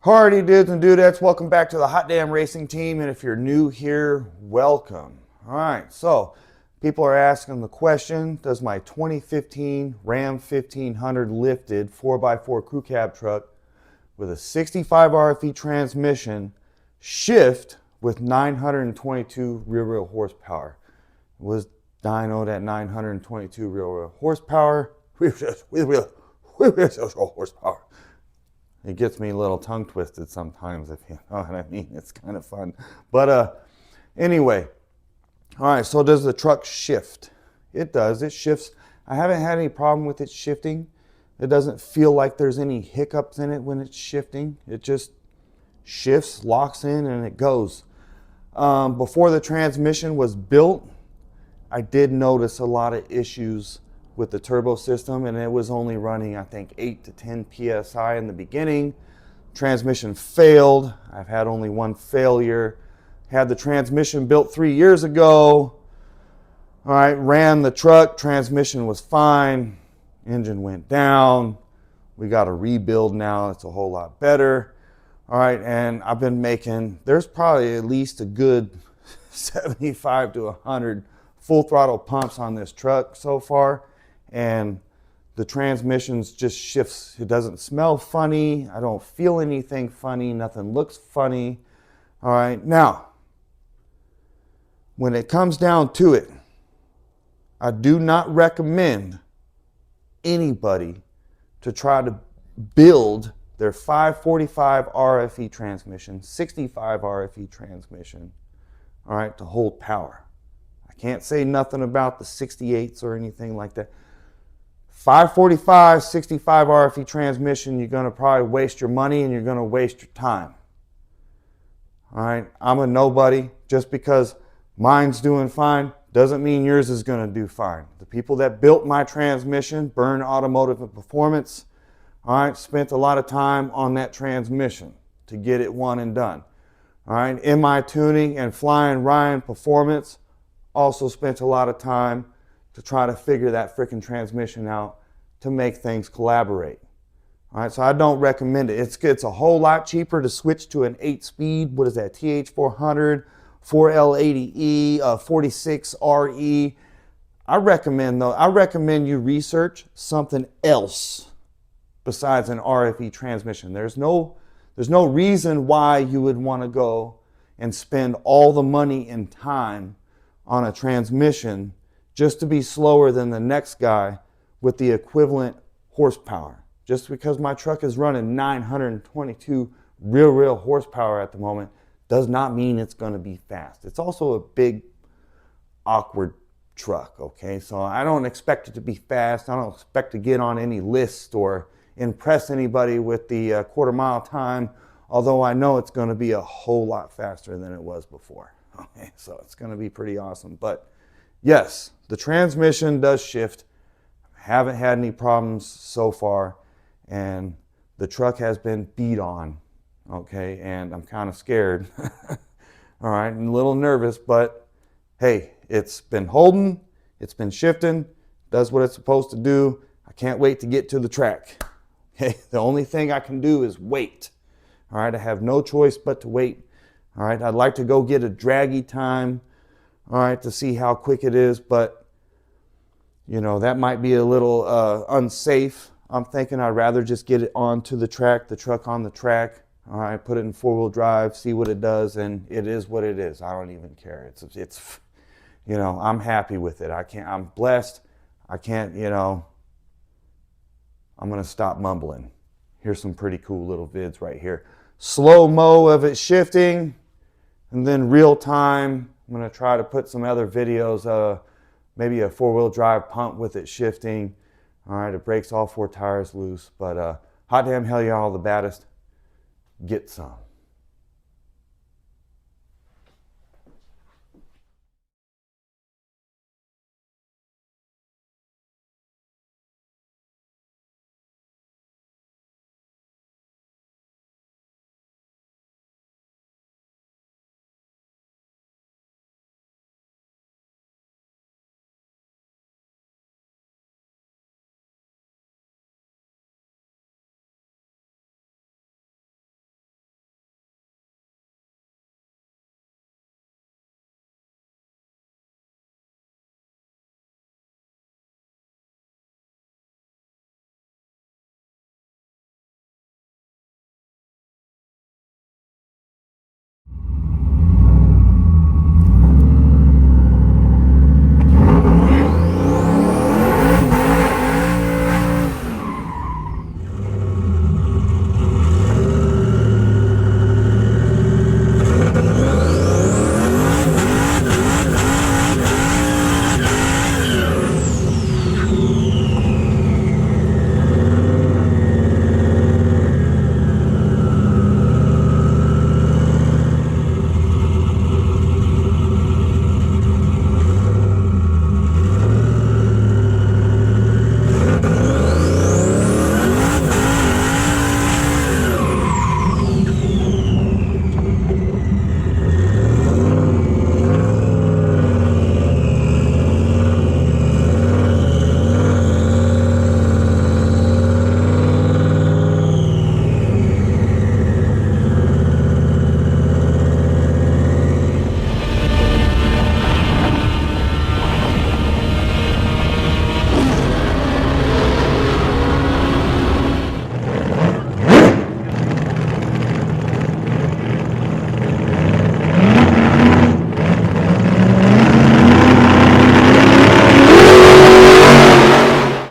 Hardy dudes and dudettes, welcome back to the Hot Damn Racing Team, and if you're new here, welcome. All right, so people are asking the question, does my 2015 Ram 1500 lifted 4x4 crew cab truck with a 65 RFE transmission shift with 922 rear-wheel horsepower? It was dynoed at 922 rear-wheel horsepower. Horsepower. It gets me a little tongue twisted sometimes, if you know what I mean. It's kind of fun. But anyway, all right, so does the truck shift? It does. It shifts. I haven't had any problem with it shifting. It doesn't feel like there's any hiccups in it when it's shifting. It just shifts, locks in, and it goes. Before the transmission was built, I did notice a lot of issues with the turbo system, and it was only running, I think, 8 to 10 PSI in the beginning. Transmission failed. I've had only one failure. Had the transmission built 3 years ago. All right, ran the truck, transmission was fine. Engine went down. We got a rebuild now, it's a whole lot better. All right, and I've been making, there's probably at least a good 75 to 100 full throttle pumps on this truck so far. And the transmissions just shifts. It doesn't smell funny. I don't feel anything funny. Nothing looks funny. All right. Now, when it comes down to it, I do not recommend anybody to try to build their 545 RFE transmission, 65 RFE transmission, all right, to hold power. I can't say nothing about the 68s or anything like that. 545, 65 RFE transmission, you're going to probably waste your money and you're going to waste your time. All right, I'm a nobody. Just because mine's doing fine doesn't mean yours is going to do fine. The people that built my transmission, Byrne Automotive and Performance, all right, spent a lot of time on that transmission to get it one and done. All right, MI Tuning and Flying Ryan Performance also spent a lot of time to try to figure that freaking transmission out to make things collaborate. All right, so I don't recommend it. It's a whole lot cheaper to switch to an 8-speed, what is that, TH400, 4L80E, 46RE. I recommend you research something else besides an RFE transmission. There's no reason why you would want to go and spend all the money and time on a transmission just to be slower than the next guy with the equivalent horsepower. Just because my truck is running 922 real horsepower at the moment does not mean it's going to be fast. It's also a big, awkward truck, okay? So I don't expect it to be fast. I don't expect to get on any list or impress anybody with the quarter-mile time, although I know it's going to be a whole lot faster than it was before. Okay, so it's going to be pretty awesome. But yes, the transmission does shift. Haven't had any problems so far, and the truck has been beat on, okay, and I'm kind of scared. All right, I'm a little nervous, but hey, it's been holding, it's been shifting, does what it's supposed to do. I can't wait to get to the track. Okay, the only thing I can do is wait. All right, I have no choice but to wait. All right, I'd like to go get a draggy time, all right, to see how quick it is, but you know, that might be a little unsafe. I'm thinking I'd rather just get it onto the track, the truck on the track, all right, put it in four-wheel drive, see what it does, and it is what it is. I don't even care. It's you know, I'm happy with it. I'm blessed. I can't, you know, I'm going to stop mumbling. Here's some pretty cool little vids right here. Slow-mo of it shifting, and then real time. I'm going to try to put some other videos, maybe a four-wheel drive pump with it shifting. All right, it breaks all 4 tires loose, but hot damn hell yeah, all the baddest. Get some.